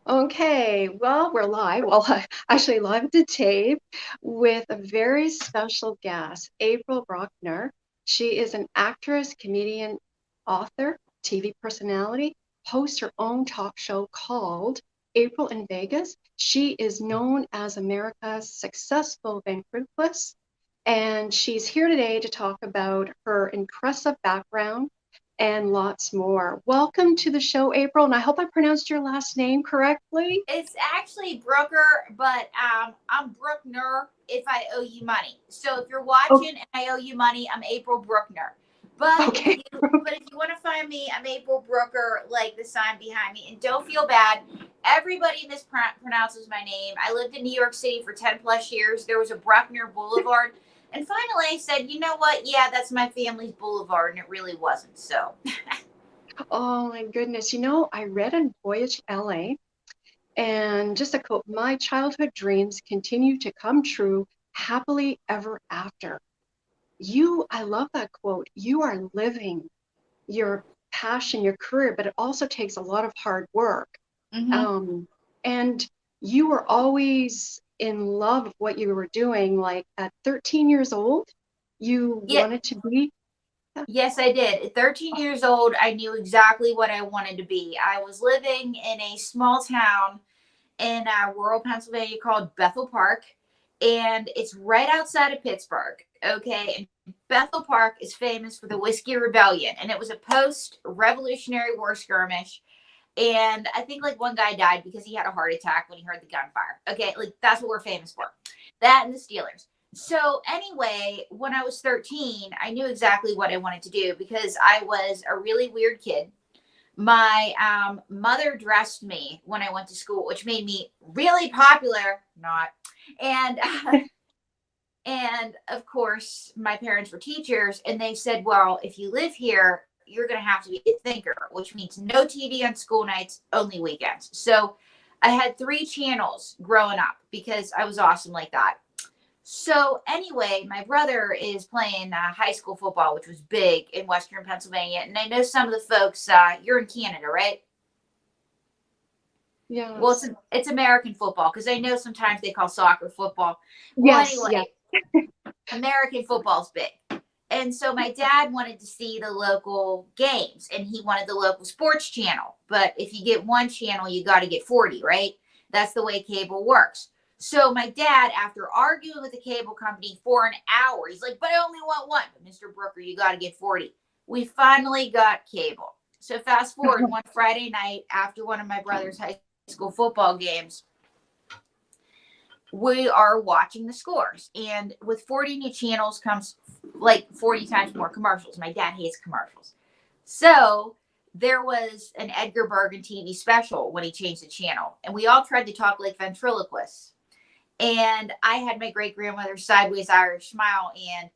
Okay, well, we're live. Well, actually, live to tape with a very special guest, April Bruckner. She is an actress, comedian, author, TV personality, hosts her own talk show called April in Vegas. She is known as America's successful ventriloquist, and she's here today to talk about her impressive background and lots more. Welcome to the show, April, and I hope I pronounced your last name correctly. It's actually Brooker, but I'm Brookner if I owe you money. So if you're Oh, watching and I owe you money, I'm April Brookner. But if okay. you but if you want to find me, I'm April Brooker, like the sign behind me. And don't feel bad. Everybody mispronounces my name. I lived in New York City for 10 plus years. There was a Bruckner Boulevard. And finally I said, you know what? Yeah, that's my family's boulevard. And it really wasn't. So Oh my goodness. I read on Voyage LA, and just a quote, my childhood dreams continue to come true happily ever after. I love that quote. You are living your passion, your career, but it also takes a lot of hard work. hmm Um, and you were always in love with what you were doing. Like at 13 years old, you yeah, wanted to be. yes, I did. At 13 years old, I knew exactly what I wanted to be. I was living in a small town in rural Pennsylvania called Bethel Park, and it's right outside of Pittsburgh. Okay, and Bethel Park is famous for the Whiskey Rebellion, and it was a post-Revolutionary War skirmish. And I think like one guy died because he had a heart attack when he heard the gunfire. Okay, like that's what we're famous for. That and the Steelers. So anyway, when I was 13, I knew exactly what I wanted to do because I was a really weird kid. My mother dressed me when I went to school, which made me really popular. Not, and and of course, my parents were teachers, and they said, "Well, if you live here, you're going to have to be a thinker," which means no TV on school nights, only weekends. So I had three channels growing up because I was awesome like that. So anyway, my brother is playing high school football, which was big in Western Pennsylvania, and I know some of the folks. You're in Canada, right? Well, Yes. it's American football because I know sometimes they call soccer football. Well, Yes. Yes. anyway, American football's big. And so my dad wanted to see the local games and he wanted the local sports channel. But if you get one channel, you got to get 40, right? That's the way cable works. So my dad, after arguing with the cable company for an hour, he's like, but I only want one. But Mr. Brooker, you got to get 40. We finally got cable. So fast forward one Friday night after one of my brother's high school football games, we are watching the scores. And with 40 new channels comes like 40 times more commercials. My dad hates commercials. So there was an Edgar Bergen TV special when he changed the channel. And we all tried to talk like ventriloquists. And I had my great grandmother's sideways Irish smile, and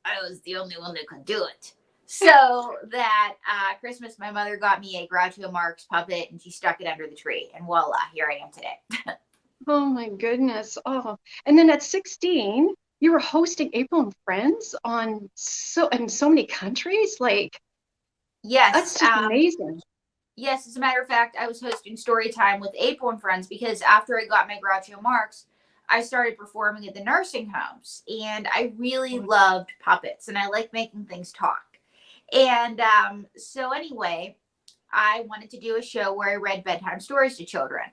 I was the only one that could do it. So that Christmas, my mother got me a Groucho Marx puppet and she stuck it under the tree. And voila, here I am today. Oh my goodness. Oh, and then at 16, you were hosting April and Friends on in so many countries. Like Yes. that's just amazing. Yes, as a matter of fact, I was hosting story time with April and Friends because after I got my Groucho Marx, I started performing at the nursing homes. And I really loved puppets and I like making things talk. And so, anyway, I wanted to do a show where I read bedtime stories to children.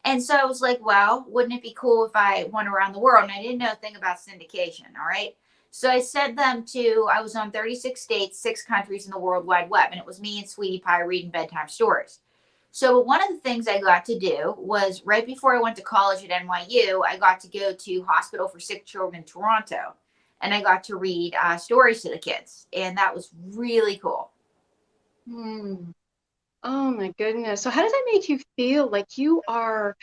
And so I was like, well, wouldn't it be cool if I went around the world? And I didn't know a thing about syndication. All right. So I sent them to, I was on 36 states, 6 countries in the World Wide Web. And it was me and Sweetie Pie reading bedtime stories. So one of the things I got to do was right before I went to college at NYU, I got to go to Hospital for Sick Children in Toronto. And I got to read stories to the kids. And that was really cool. Hmm. Oh my goodness. So how does that make you feel? Like you are,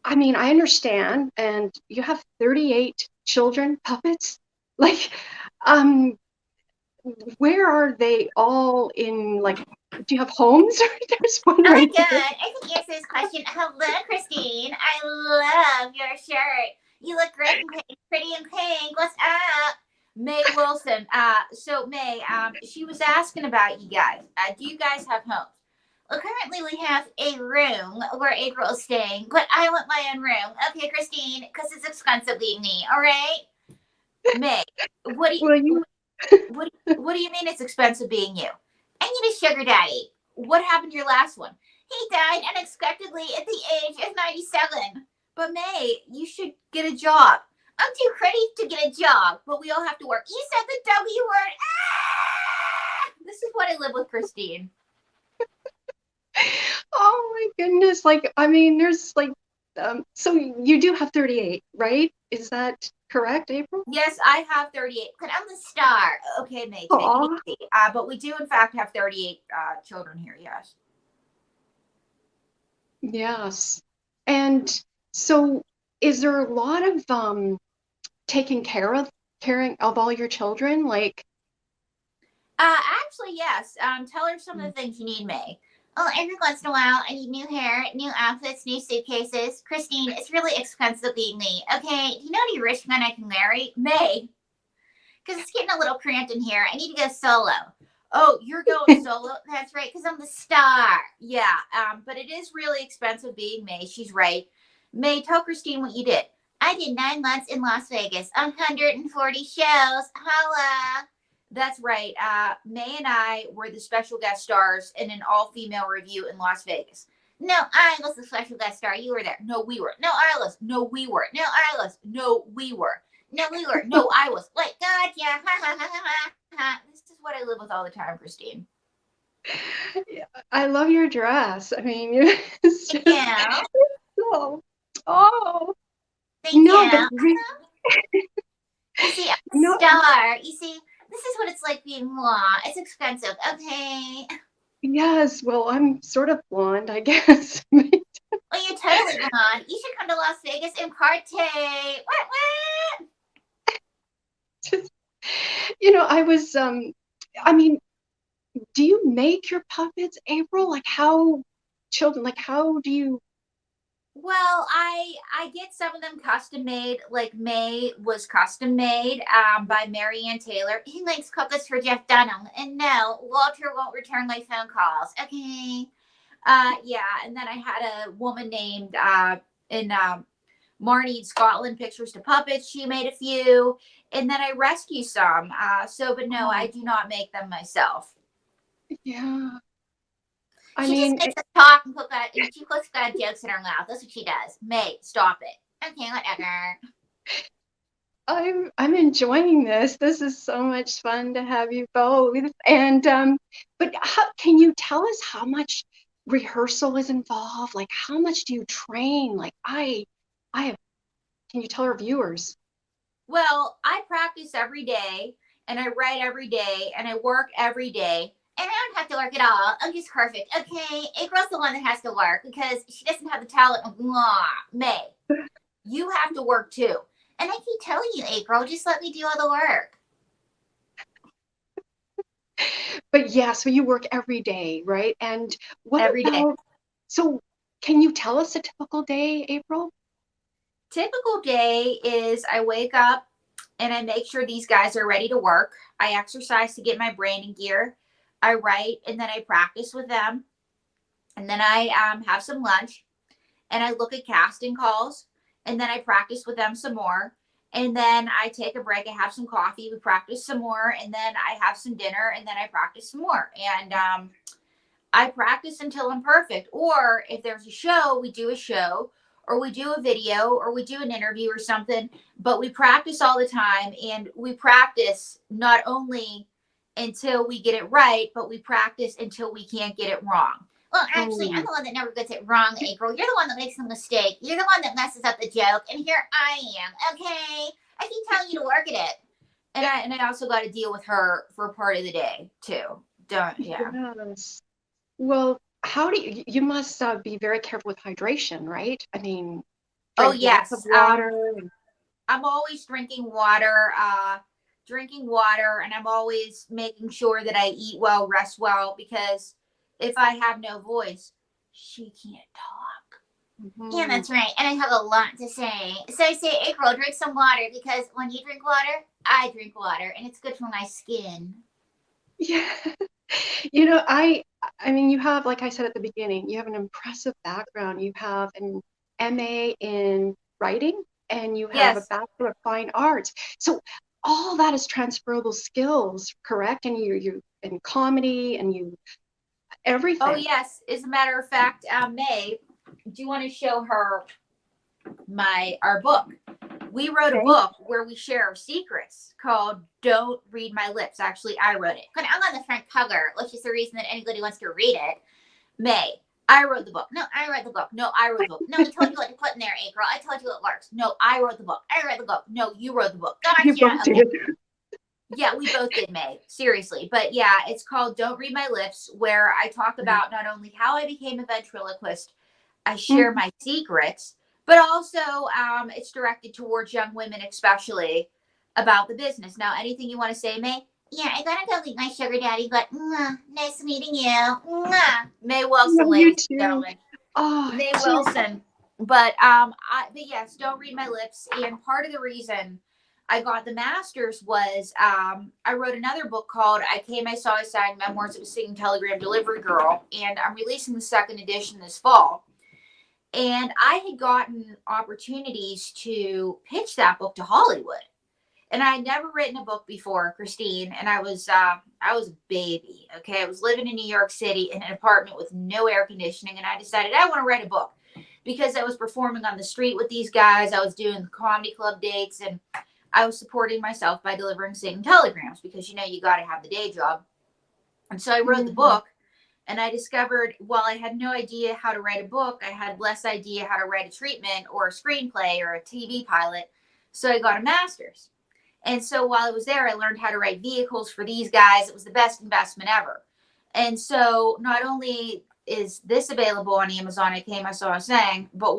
I mean, I understand, and you have 38 children, puppets. Like, um, where are they all in, like, do you have homes? There's one Oh my right god, there. I can answer this question. Hello, Christine. I love your shirt. You look great in pink, pretty in pink. What's up? May Wilson. So May, she was asking about you guys. Do you guys have homes? Well, currently we have a room where April is staying, but I want my own room. Okay, Christine, because it's expensive being me. All right, May. What do Well, you you what do you mean it's expensive being you? I need a sugar daddy. What happened to your last one? He died unexpectedly at the age of 97. But May, you should get a job. I'm too pretty to get a job, but we all have to work. You said the W word. Ah! This is what I live with, Christine. oh my goodness. Like, I mean, there's like, so you do have 38, right? Is that correct, April? Yes, I have 38. But I'm the star. Okay, May, take it Aw, easy. But we do, in fact, have 38 children here, yes. yes. And so is there a lot of taking caring of all your children? Like, Actually, yes. Tell her some of the things you need, May. Oh, every once in a while, I need new hair, new outfits, new suitcases. Christine, it's really expensive being me. Okay, do you know any rich men I can marry? May, because it's getting a little cramped in here. I need to go solo. Oh, you're going solo? That's right, because I'm the star. Yeah, but it is really expensive being May. She's right. May, tell Christine what you did. I did 9 months in Las Vegas, 140 shows. Holla. That's right. May and I were the special guest stars in an all-female review in Las Vegas. No, I was the special guest star. You were there. No, we were. No, I was. No, we were. No, I was. No, we were. No, we were. No, I was. Wait, God, yeah. Ha, ha, ha, ha, ha. This is what I live with all the time, Christine. yeah, I love your dress. I mean, it's Thank just you. oh, oh Thank no, but you. You see, I'm a no, star. You see, this is what it's like being moi. It's expensive. Okay. yes. Well, I'm sort of blonde, I guess. Well, you're totally blonde. You should come to Las Vegas and party. What? I was I mean, do you make your puppets, April? Like how children, like how do you Well, I get some of them custom made. Like May was custom made by Mary Ann Taylor. He makes puppets for Jeff Dunham, and no, Walter won't return my phone calls. Okay. Yeah, and then I had a woman named in Marnie in Scotland, Pictures to Puppets. She made a few, and then I rescue some. But no, I oh, do not make them myself. yeah. I She just mean, makes us talk and she puts bad jokes in her mouth. That's what she does. May, stop it. Okay, whatever. I'm enjoying this. This is so much fun to have you both. And but can you tell us how much rehearsal is involved? Like how much do you train? Like I have, can you tell our viewers? Well, I practice every day and I write every day and I work every day. And I don't have to work at all. I'm just perfect. Okay. April's the one that has to work because she doesn't have the talent of May. You have to work too. And I keep telling you, April, just let me do all the work. But yeah, so you work every day, right? And what Every day. about, so can you tell us a typical day, April? Typical day is I wake up and I make sure these guys are ready to work. I exercise to get my brain in gear. I write and then I practice with them. And then I have some lunch and I look at casting calls and then I practice with them some more. And then I take a break. I have some coffee. We practice some more. And then I have some dinner and then I practice some more. And I practice until I'm perfect. Or if there's a show, we do a show, or we do a video, or we do an interview or something. But we practice all the time, and we practice not only until we get it right, but we practice until we can't get it wrong. Well, actually, I'm Oh, the one that never gets it wrong, April. You're the one that makes the mistake. You're the one that messes up the joke, and here I am. Okay, I keep telling you to work at it, and I also got to deal with her for part of the day too. Don't yeah. yes. Well, how do you must be very careful with hydration, right? I mean, Oh drink lots of yes. water. I'm always drinking water, and I'm always making sure that I eat well, rest well, because if I have no voice, she can't talk. Yeah, Mhm. that's right. And I have a lot to say. So I say, April, drink some water because when you drink water, I drink water, and it's good for my skin. Yeah. I mean, you have, like I said at the beginning, you have an impressive background. You have an MA in writing and you have a Yes. Bachelor of Fine Arts. So all that is transferable skills, correct? And you in comedy and you Oh, everything. yes. As a matter of fact, May, do you want to show her our book? We wrote a Okay. book where we share our secrets called Don't Read My Lips. Actually, I wrote it. I'm on the front cover, which is the reason that anybody wants to read it. May, I wrote the book. No, I wrote the book. No, I wrote the book. No, I told you what to put in there, April. I told you it works. No, I wrote the book. I wrote the book. No, you wrote the book. You Gotcha. both Okay. did. Yeah, we both did, May. Seriously. But yeah, it's called Don't Read My Lips, where I talk about not only how I became a ventriloquist, I share Mhm. my secrets, but also it's directed towards young women, especially about the business. Now, anything you want to say, May? Yeah, I gotta go meet my sugar daddy, but nice meeting you. May Wilson, Well, you ladies and too. gentlemen. Oh, May geez. Wilson. But yes, don't read my lips. And part of the reason I got the master's was I wrote another book called I Came, I Saw, I Sang Memoirs of a Singing Telegram Delivery Girl, and I'm releasing the second edition this fall. And I had gotten opportunities to pitch that book to Hollywood. And I had never written a book before, Christine, and I was a baby. Okay, I was living in New York City in an apartment with no air conditioning, and I decided I want to write a book because I was performing on the street with these guys. I was doing the comedy club dates, and I was supporting myself by delivering singing telegrams because you got to have the day job. And so I wrote the Mhm. book, and I discovered while I had no idea how to write a book, I had less idea how to write a treatment or a screenplay or a TV pilot. So I got a master's. And so while I was there, I learned how to write vehicles for these guys. It was the best investment ever. And so not only is this available on Amazon, I came, I saw, I sang, but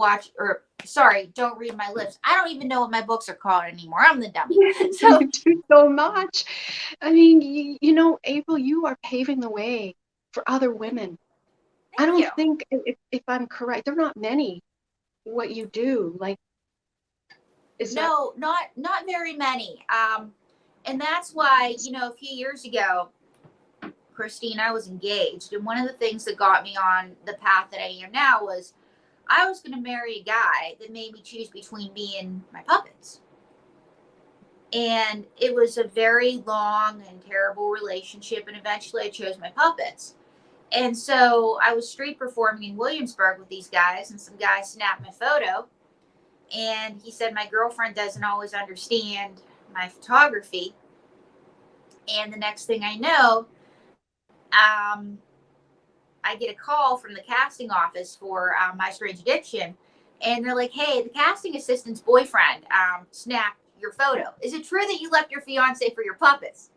don't read my lips. I don't even know what my books are called anymore. I'm the dummy. So You do so much. I mean, April, you are paving the way for other women. I thank don't you. think, if I'm correct, there are not many what you do. Like, is that No, not very many. And that's why, a few years ago, Christine, I was engaged. And one of the things that got me on the path that I am now was I was going to marry a guy that made me choose between me and my puppets. And it was a very long and terrible relationship. And eventually I chose my puppets. And so I was street performing in Williamsburg with these guys, and some guy snapped my photo. And he said, my girlfriend doesn't always understand my photography. And the next thing I know, um, I get a call from the casting office for My Strange Addiction, and they're like, "Hey, the casting assistant's boyfriend snapped your photo. Is it true that you left your fiance for your puppets?"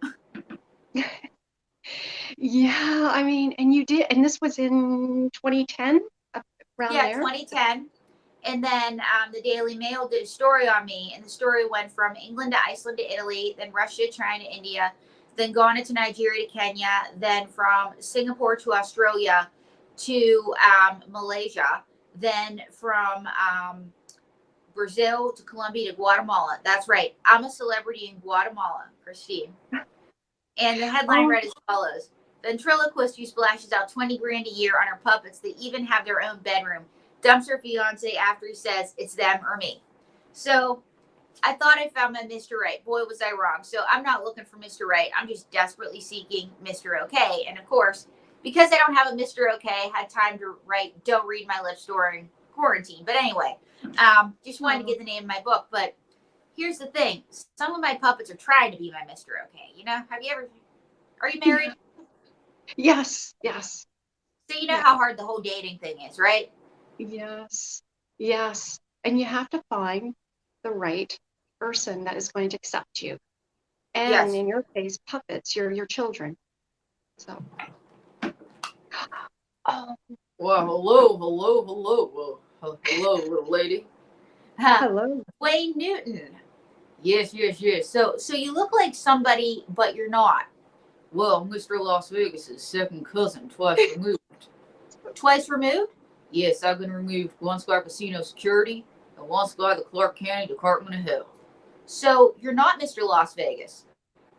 yeah, I mean, and you did, and this was in 2010, around Yeah, there. 2010. And then the Daily Mail did a story on me, and the story went from England to Iceland to Italy, then Russia, China, India, then Ghana to Nigeria to Kenya, then from Singapore to Australia to Malaysia, then from Brazil to Colombia to Guatemala. That's right. I'm a celebrity in Guatemala, Christine. And the headline Oh, read as follows: ventriloquist who splashes out 20 grand a year on her puppets. They even have their own bedroom. Dumps her fiance after he says it's them or me. So I thought I found my Mr. Right. Boy, was I wrong. So I'm not looking for Mr. Right. I'm just desperately seeking Mr. Okay. And of course, because I don't have a Mr. Okay, I had time to write Don't Read My Lips during quarantine. But anyway, just wanted to oh, get the name of my book. But here's the thing: some of my puppets are trying to be my Mr. Okay. Have you ever? Are you yeah. married? Yes, yes, So you know yeah, how hard the whole dating thing is, right? yes, yes. And you have to find the right person that is going to accept you. And Yes. in your case, puppets, your children. So, oh, Well, hello, hello, hello. Hello, little lady. Huh. hello. Wayne Newton. Yes, yes, yes. So you look like somebody, but you're not. Well, Mr. Las Vegas's second cousin, twice removed. Twice removed? Yes, I've been removed once by casino security and once by the Clark County Department of Health. So you're not Mr. Las Vegas.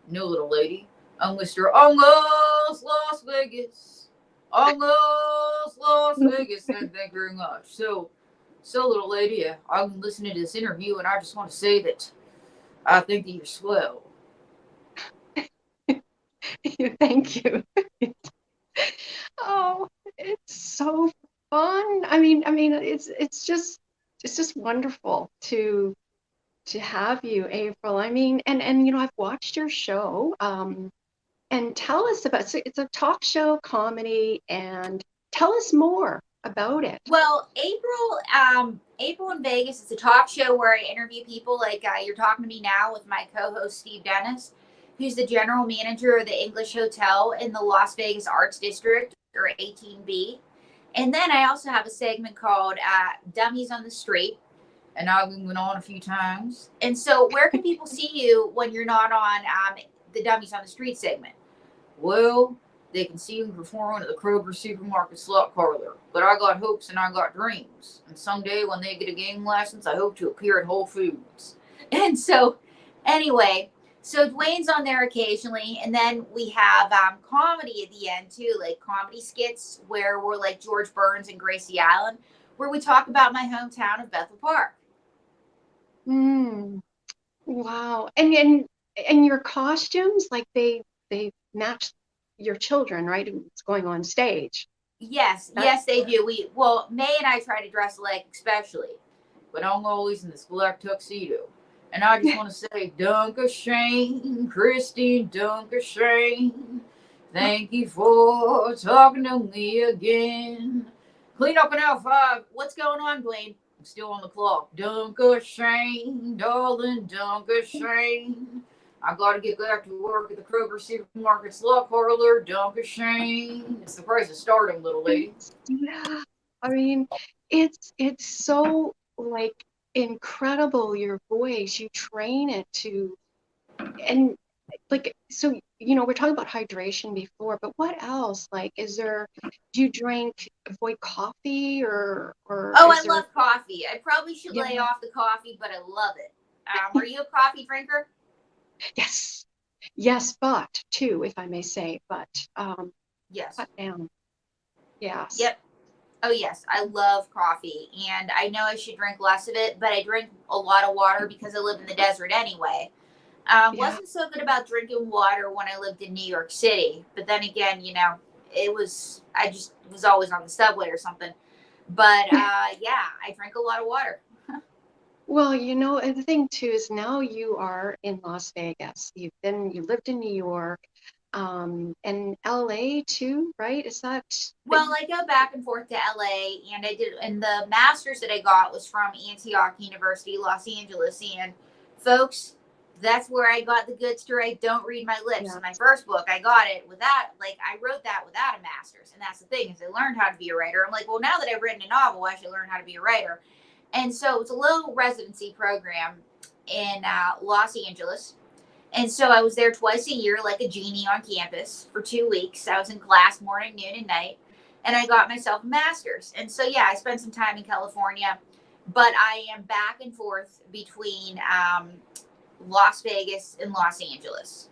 No, little lady. I'm Mr. Almost Almost Las Vegas. Almost Las Vegas. Thank you very much. So little lady, I've been listening to this interview, and I just want to say that I think that you're swell. Thank you. Oh, it's so fun. I mean, it's just wonderful to have you, April. I mean, and I've watched your show. And tell us about, so it's a talk show comedy, and tell us more about it. Well, April in Vegas is a talk show where I interview people like you're talking to me now with my co-host Steve Dennis, who's the general manager of the English Hotel in the Las Vegas Arts District, or 18B. And then I also have a segment called Dummies on the Street, and I've been on a few times. And so, where can people see you when you're not on the Dummies on the Street segment? Well, they can see me performing at the Kroger Supermarket Slot Parlor. But I got hopes and I got dreams. And someday when they get a game license, I hope to appear at Whole Foods. And so, anyway, so Dwayne's on there occasionally. And then we have comedy at the end, too, like comedy skits where we're like George Burns and Gracie Allen, where we talk about my hometown of Bethel Park. Mm, wow. And your costumes, like they match your children, right? It's going on stage. Yes, That, yes, they do. May and I try to dress alike, especially, but I'm always in this black tuxedo. And I just want to say, Shane, Christine Shane, thank you for talking to me again. Clean up an L5. What's going on, Dwayne? I'm still on the clock. Shane, darling, Shane. I gotta get back to work at the Kroger Supermarket Slot Parlor. Shane. It's the price of stardom, little lady. yeah. I mean, it's so like incredible, your voice. You train it to, and like, so we're talking about hydration before, but what else? Like, do you avoid coffee, or Oh, is I there? love coffee. I probably should Yeah. lay off the coffee, but I love it. Are you a coffee drinker? Yes. Yes, but too, if I may say, but Yes. cut down. Yes. Yep. Oh, yes. I love coffee. And I know I should drink less of it, but I drink a lot of water because I live in the desert anyway. Yeah. Wasn't so good about drinking water when I lived in New York City. But then again, I just was always on the subway or something. But yeah, I drink a lot of water. Well, and the thing too is now you are in Las Vegas. You lived in New York, and LA too, right? Is that Well, I go back and forth to LA, and the master's that I got was from Antioch University, Los Angeles. And folks, that's where I got the goods to write Don't Read My Lips. yeah. In my first book, I got it without, like, I wrote that without a master's. And that's the thing, is I learned how to be a writer. I'm like, well, now that I've written a novel, I should learn how to be a writer. And so it's a little residency program in Los Angeles. And so I was there twice a year, like a genie on campus for 2 weeks. I was in class morning, noon, and night. And I got myself a master's. And so, yeah, I spent some time in California, but I am back and forth between Las Vegas and Los Angeles.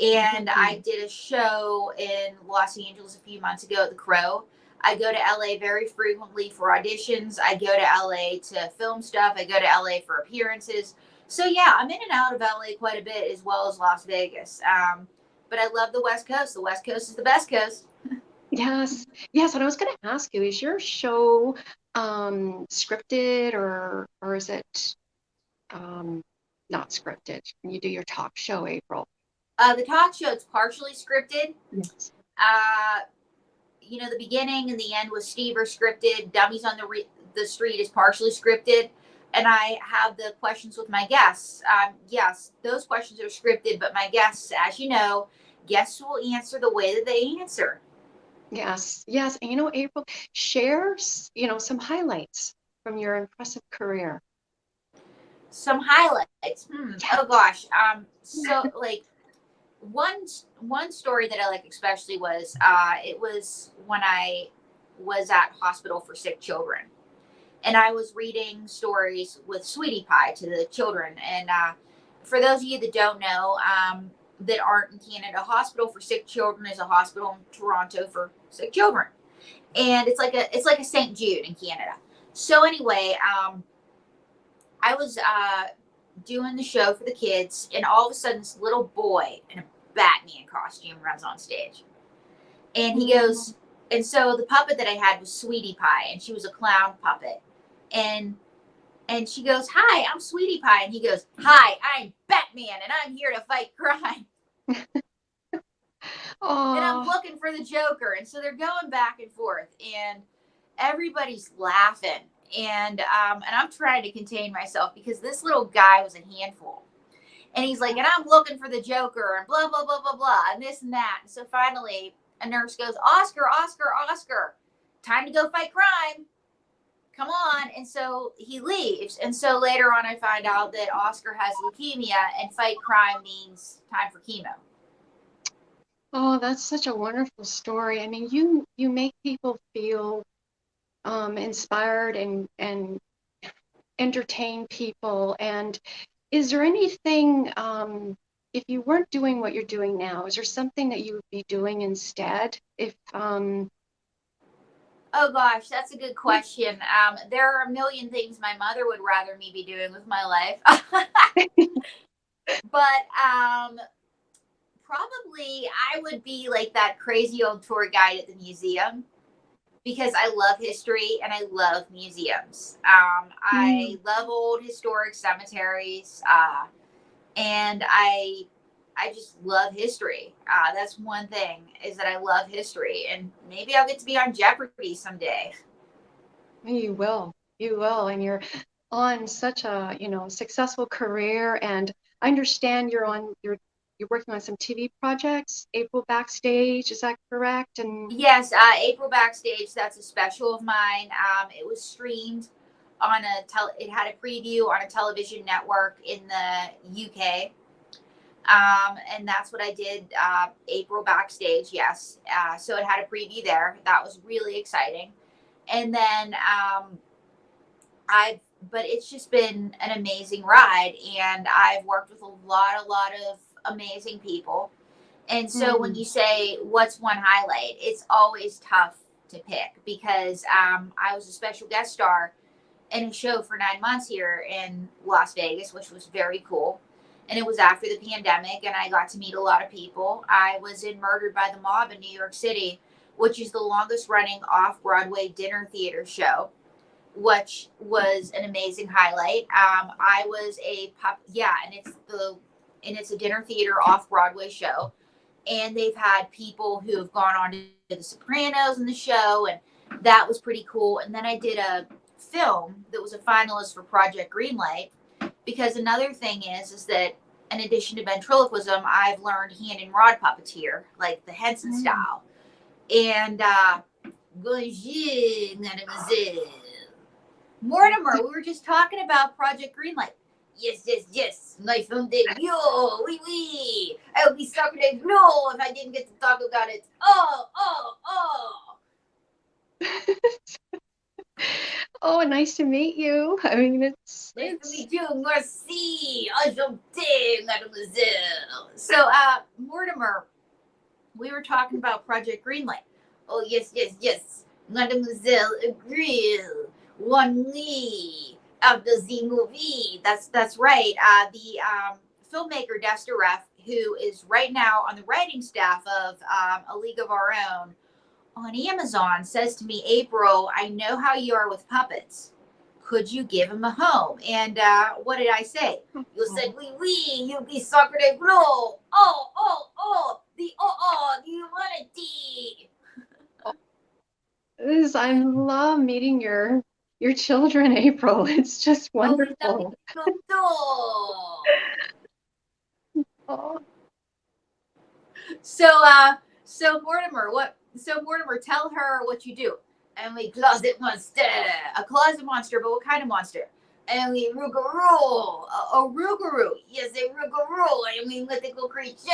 And Mhm. I did a show in Los Angeles a few months ago at the Crow. I go to LA very frequently for auditions. I go to LA to film stuff. I go to LA for appearances. So yeah, I'm in and out of LA quite a bit, as well as Las Vegas. But I love the West Coast. The West Coast is the best coast. Yes. Yes. And I was going to ask you, is your show scripted, or is it not scripted? When you do your talk show, April. The talk show, it's partially scripted. Yes. Uh, the beginning and the end was Steve are scripted. Dummies on the Street is partially scripted. And I have the questions with my guests. Yes, those questions are scripted, but my guests, as you know, guests will answer the way that they answer. Yes. Yes. And April, share some highlights from your impressive career. Some highlights. Oh Yes. gosh. So like one story that I like especially was it was when I was at hospital for sick children, and I was reading stories with Sweetie Pie to the children. And for those of you that don't know, that aren't in Canada. Hospital for Sick Children is a hospital in Toronto for sick children, and it's like a St. Jude in Canada. So anyway, I was doing the show for the kids, and all of a sudden, this little boy in a Batman costume runs on stage, and he Mm. goes, and so the puppet that I had was Sweetie Pie, and she was a clown puppet, and she goes, "Hi, I'm Sweetie Pie," and he goes, "Hi, I'm Batman, and I'm here to fight crime." And I'm Oh, looking for the Joker. And so they're going back and forth, and everybody's laughing. And I'm trying to contain myself because this little guy was a handful. And he's like, and I'm looking for the Joker, and blah, blah, blah, blah, blah, and this and that. And so finally, a nurse goes, Oscar, Oscar, Oscar, time to go fight crime. Come on. And so he leaves. And so later on, I find out that Oscar has leukemia, and fight crime means time for chemo. oh, that's such a wonderful story. I mean, you make people feel inspired and entertain people. And is there anything, if you weren't doing what you're doing now, is there something that you would be doing instead? If Oh gosh, that's a good question. There are a million things my mother would rather me be doing with my life, but probably I would be like that crazy old tour guide at the museum because I love history and I love museums. I Mm. love old historic cemeteries, and I just love history. That's one thing is that I love history, and maybe I'll get to be on Jeopardy someday. You will, and you're on such a, successful career. And I understand you're working on some TV projects, April Backstage, is that correct? And Yes, April Backstage. That's a special of mine. It was streamed on It had a preview on a television network in the UK, and that's what I did. April Backstage. Yes. So it had a preview there. That was really exciting. And then I've, but it's just been an amazing ride, and I've worked with a lot of amazing people. And so when mm, you say what's one highlight, it's always tough to pick because I was a special guest star in a show for 9 months here in Las Vegas, which was very cool. And it was after the pandemic, and I got to meet a lot of people. I was in Murdered by the Mob in New York City, which is the longest running off Broadway dinner theater show, which was an amazing highlight. I was yeah, and it's a dinner theater off Broadway show, and they've had people who have gone on to The Sopranos in the show, and that was pretty cool. And then I did a film that was a finalist for Project Greenlight, because another thing is that in addition to ventriloquism, I've learned hand and rod puppeteer, like the Henson mm. style. And bonjour, mademoiselle. Mortimer, we were just talking about Project Greenlight. Yes, yes, yes. My film debut. Oui, oui. I would be sucker de no if I didn't get to talk about it. Oh, oh, oh. Oh, nice to meet you. I mean, Nice to it's meet you. Merci. Enchanté, mademoiselle. So, Mortimer, we were talking about Project Greenlight. Oh, yes, yes, yes. Mademoiselle Agril. One knee of the Z movie. That's right. The filmmaker Desta Ref, who is right now on the writing staff of A League of Our Own on Amazon, says to me, April, I know how you are with puppets. Could you give him a home? And what did I say? You said, oui, oui, you be sacre de gros. Oh, oh, oh, the the humanity. I love meeting your children, April. It's just Oh, we love wonderful. you too. Oh, So, Mortimer, tell her what you do. I'm a closet monster. A closet monster, but what kind of monster? I'm a Rougarou. A Rougarou. Yes, a Rougarou. I mean, mythical creature.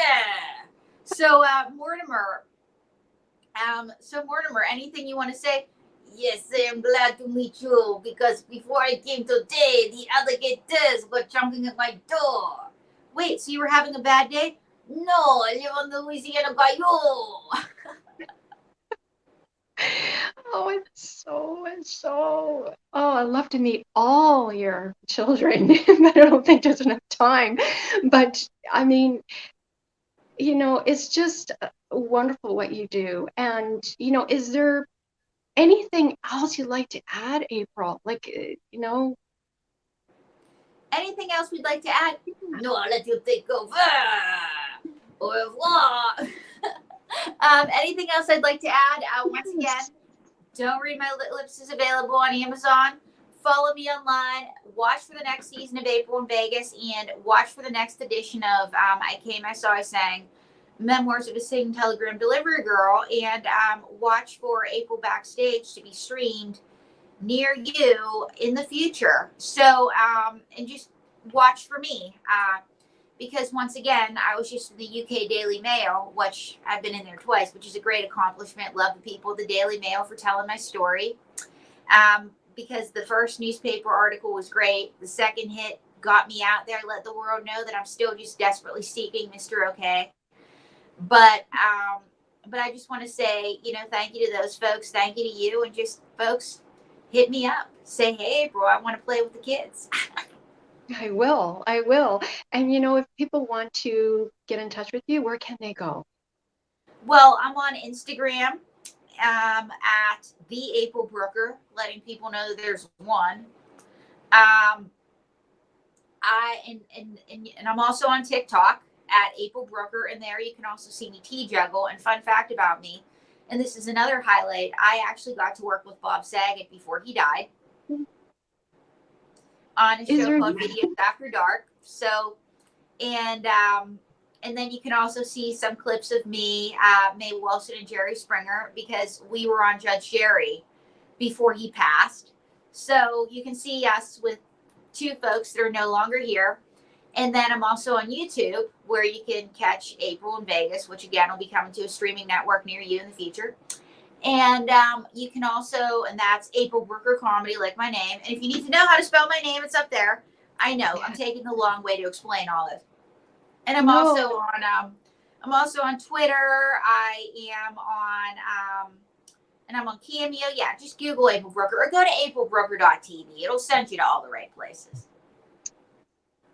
So, Mortimer, anything you want to say? Yes, I am glad to meet you because before I came today, the alligators were jumping at my door. Wait, so you were having a bad day? No, I live on the Louisiana Bayou. Oh, oh, I'd love to meet all your children, but I don't think there's enough time. But I mean, it's just wonderful what you do. And, is there anything else you'd like to add, April? Like, Anything else we'd like to add? No, I'll let you think over. Au revoir. Anything else I'd like to add? Once again, yes. Don't Read My Lips is available on Amazon. Follow me online. Watch for the next season of April in Vegas, and watch for the next edition of I Came, I Saw, I Sang, Memoirs of a Singing Telegram Delivery Girl, and watch for April Backstage to be streamed near you in the future. So, and just watch for me. Because once again, I was just in the UK Daily Mail, which I've been in there twice, which is a great accomplishment. Love the people at the Daily Mail for telling my story. Because the first newspaper article was great. The second hit got me out there, let the world know that I'm still just desperately seeking Mr. OK. But I just want to say, thank you to those folks. Thank you to you. And just folks, hit me up. Say, hey, April, I want to play with the kids. I will. I will. And if people want to get in touch with you, where can they go? Well, I'm on Instagram at the April Brucker, letting people know that there's one. Um, and I'm also on TikTok at April Brucker, and there you can also see me tea juggle. And fun fact about me, and this is another highlight, I actually got to work with Bob Saget before he died on a Is show there called Videos After Dark. So, and then you can also see some clips of me, Mae Wilson, and Jerry Springer, because we were on Judge Jerry before he passed. So you can see us with two folks that are no longer here. And then I'm also on YouTube, where you can catch April in Vegas, which again will be coming to a streaming network near you in the future. And you can also, and that's April Brucker Comedy, like my name. And if you need to know how to spell my name, it's up there. I know I'm taking the long way to explain all this. And no? I'm also on Twitter. I am on and I'm on Cameo. Yeah, just Google April Brucker or go to aprilbrucker.tv. It'll send you to all the right places.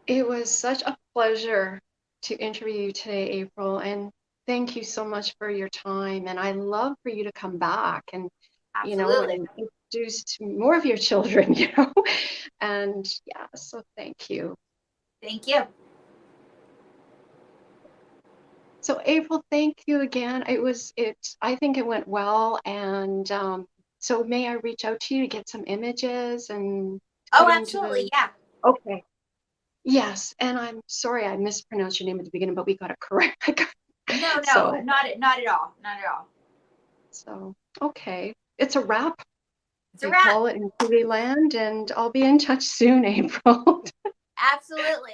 It was such a pleasure to interview you today, April, and thank you so much for your time. And I love for you to come back and, Absolutely. and introduce to more of your children, And yeah, so thank you. Thank you. So April, thank you again. I think it went well. And so may I reach out to you to get some images and Oh, put them into absolutely. the, Yeah. okay. Yes, and I'm sorry I mispronounced your name at the beginning, but we got it correct. No, no, So, not at all. Not at all. so okay. It's a wrap, It's a we wrap. call it in TV land, and I'll be in touch soon, April. Absolutely.